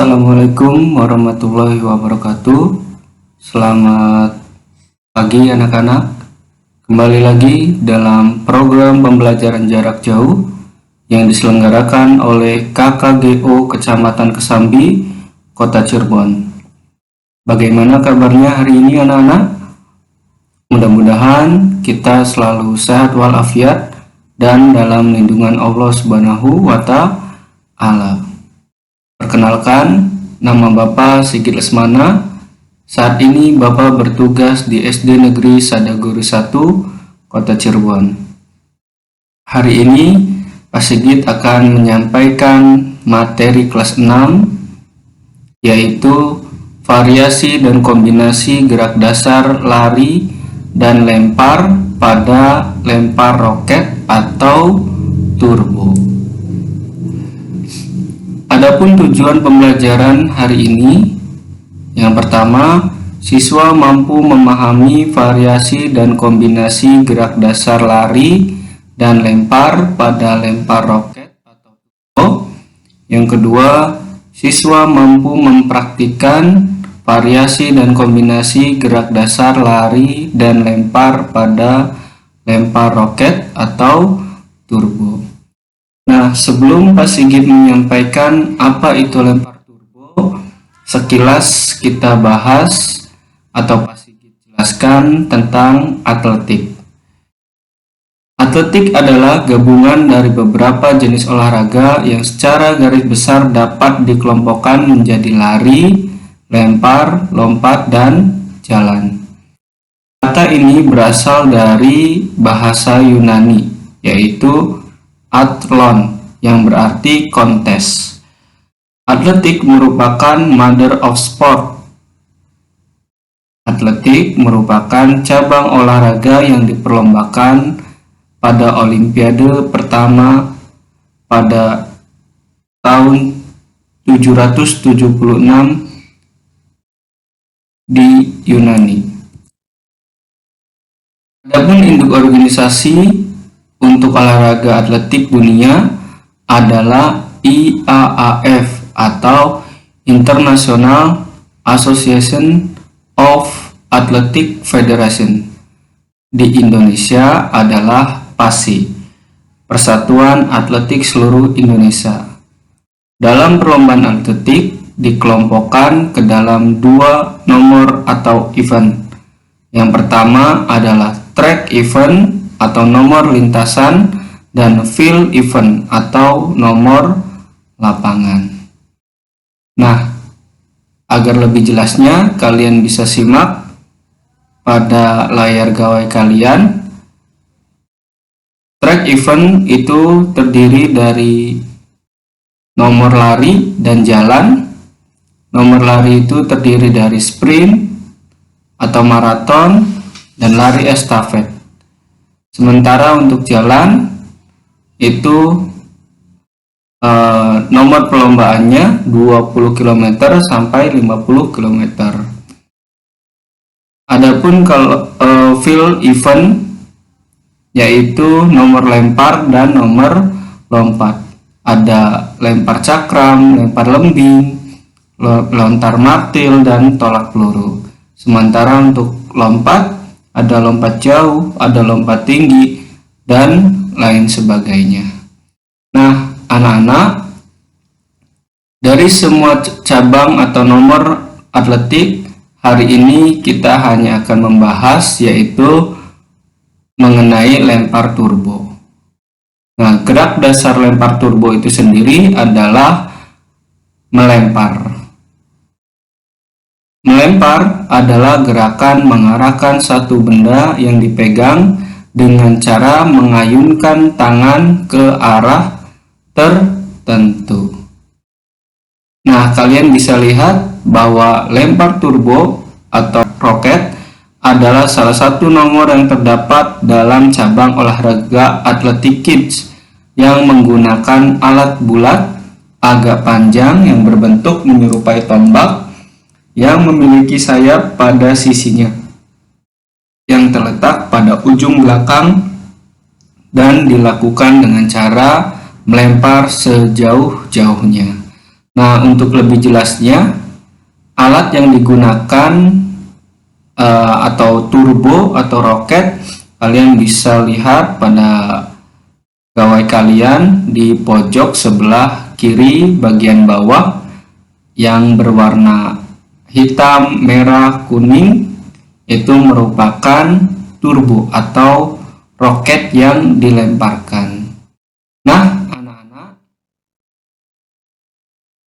Assalamualaikum warahmatullahi wabarakatuh. Selamat pagi anak-anak. Kembali lagi dalam program pembelajaran jarak jauh yang diselenggarakan oleh KKGO Kecamatan Kesambi, Kota Cirebon. Bagaimana kabarnya hari ini anak-anak? Mudah-mudahan kita selalu sehat walafiat dan dalam lindungan Allah Subhanahu wa Ta'ala. Perkenalkan, nama Bapak Sigit Lesmana. Saat ini Bapak bertugas di SD Negeri Sadaguru 1, Kota Cirebon. Hari ini Pak Sigit akan menyampaikan materi kelas 6, yaitu variasi dan kombinasi gerak dasar lari dan lempar pada lempar roket atau turbo. Adapun tujuan pembelajaran hari ini, yang pertama, siswa mampu memahami variasi dan kombinasi gerak dasar lari dan lempar pada lempar roket atau turbo. Yang kedua, siswa mampu mempraktikkan variasi dan kombinasi gerak dasar lari dan lempar pada lempar roket atau turbo. Nah, sebelum Pak Sigit menyampaikan apa itu lempar turbo, sekilas kita bahas atau Pak Sigit jelaskan tentang atletik. Atletik adalah gabungan dari beberapa jenis olahraga yang secara garis besar dapat dikelompokkan menjadi lari, lempar, lompat, dan jalan. Kata ini berasal dari bahasa Yunani, yaitu athlon, yang berarti kontes. Atletik merupakan mother of sport. Atletik merupakan cabang olahraga yang diperlombakan pada Olimpiade pertama pada tahun 776 di Yunani. Adapun induk organisasi untuk olahraga atletik dunia adalah IAAF atau International Association of Athletic Federation. Di Indonesia adalah PASI, Persatuan Atletik Seluruh Indonesia. Dalam perlombaan atletik dikelompokkan ke dalam dua nomor atau event. Yang pertama adalah track event atau nomor lintasan, dan field event atau nomor lapangan. Nah, agar lebih jelasnya kalian bisa simak pada layar gawai kalian. Track event itu terdiri dari nomor lari dan jalan. Nomor lari itu terdiri dari sprint atau maraton dan lari estafet. Sementara untuk jalan itu nomor perlombaannya 20 km sampai 50 km. Adapun kalau field event yaitu nomor lempar dan nomor lompat. Ada lempar cakram, lempar lembing, lontar martil, dan tolak peluru. Sementara untuk lompat ada lompat jauh, ada lompat tinggi, dan lain sebagainya. Nah, anak-anak, dari semua cabang atau nomor atletik, hari ini kita hanya akan membahas yaitu mengenai lempar turbo. Nah, gerak dasar lempar turbo itu sendiri adalah melempar. Melempar adalah gerakan mengarahkan satu benda yang dipegang dengan cara mengayunkan tangan ke arah tertentu. Nah, kalian bisa lihat bahwa lempar turbo atau roket adalah salah satu nomor yang terdapat dalam cabang olahraga atletik kids yang menggunakan alat bulat agak panjang yang berbentuk menyerupai tombak yang memiliki sayap pada sisinya yang terletak pada ujung belakang dan dilakukan dengan cara melempar sejauh-jauhnya. Nah, untuk lebih jelasnya, alat yang digunakan atau turbo atau roket, kalian bisa lihat pada gawai kalian di pojok sebelah kiri bagian bawah yang berwarna hitam, merah, kuning. Itu merupakan turbo atau roket yang dilemparkan. Nah, anak-anak,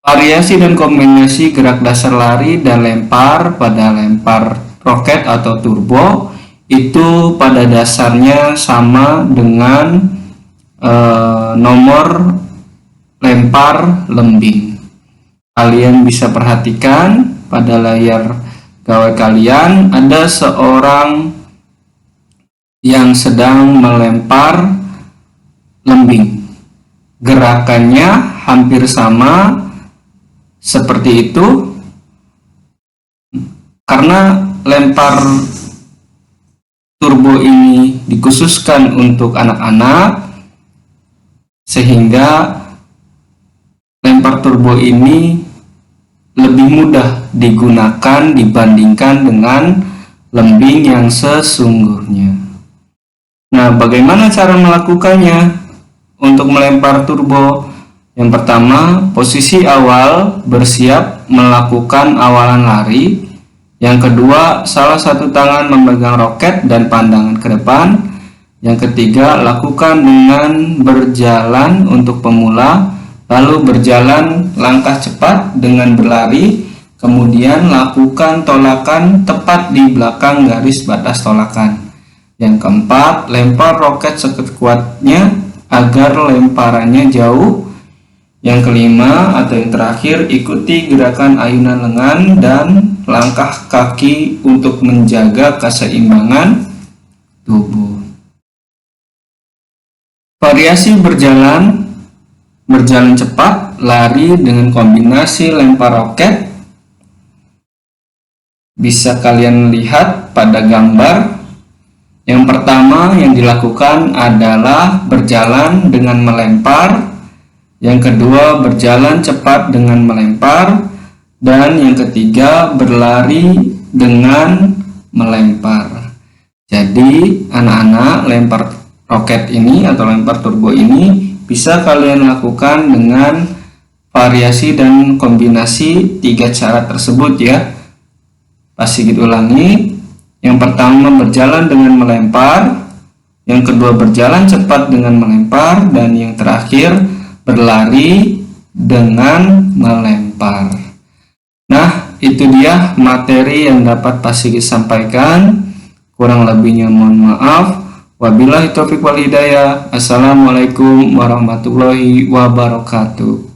variasi dan kombinasi gerak dasar lari dan lempar pada lempar roket atau turbo itu pada dasarnya sama dengan nomor lempar lembing. Kalian bisa perhatikan pada layar gawai kalian ada seorang yang sedang melempar lembing. Gerakannya hampir sama seperti itu karena lempar turbo ini dikhususkan untuk anak-anak, sehingga lempar turbo ini lebih mudah digunakan dibandingkan dengan lembing yang sesungguhnya. Nah, bagaimana cara melakukannya untuk melempar turbo? Yang pertama, posisi awal bersiap melakukan awalan lari. Yang kedua, salah satu tangan memegang roket dan pandangan ke depan. Yang ketiga, lakukan dengan berjalan untuk pemula, lalu berjalan langkah cepat dengan berlari, kemudian lakukan tolakan tepat di belakang garis batas tolakan. Yang keempat, lempar roket sekuat-kuatnya agar lemparannya jauh. Yang kelima atau yang terakhir, ikuti gerakan ayunan lengan dan langkah kaki untuk menjaga keseimbangan tubuh. Variasi berjalan cepat, lari dengan kombinasi lempar roket bisa kalian lihat pada gambar. Yang pertama yang dilakukan adalah berjalan dengan melempar, yang kedua berjalan cepat dengan melempar, dan yang ketiga berlari dengan melempar. Jadi anak-anak, lempar roket ini atau lempar turbo ini bisa kalian lakukan dengan variasi dan kombinasi 3 cara tersebut ya. Pasti ulangi. Yang pertama berjalan dengan melempar, yang kedua berjalan cepat dengan melempar, dan yang terakhir berlari dengan melempar. Nah, itu dia materi yang dapat Pasigi sampaikan. Kurang lebihnya mohon maaf. Wabillahi taufiq wal hidayah. Assalamualaikum warahmatullahi wabarakatuh.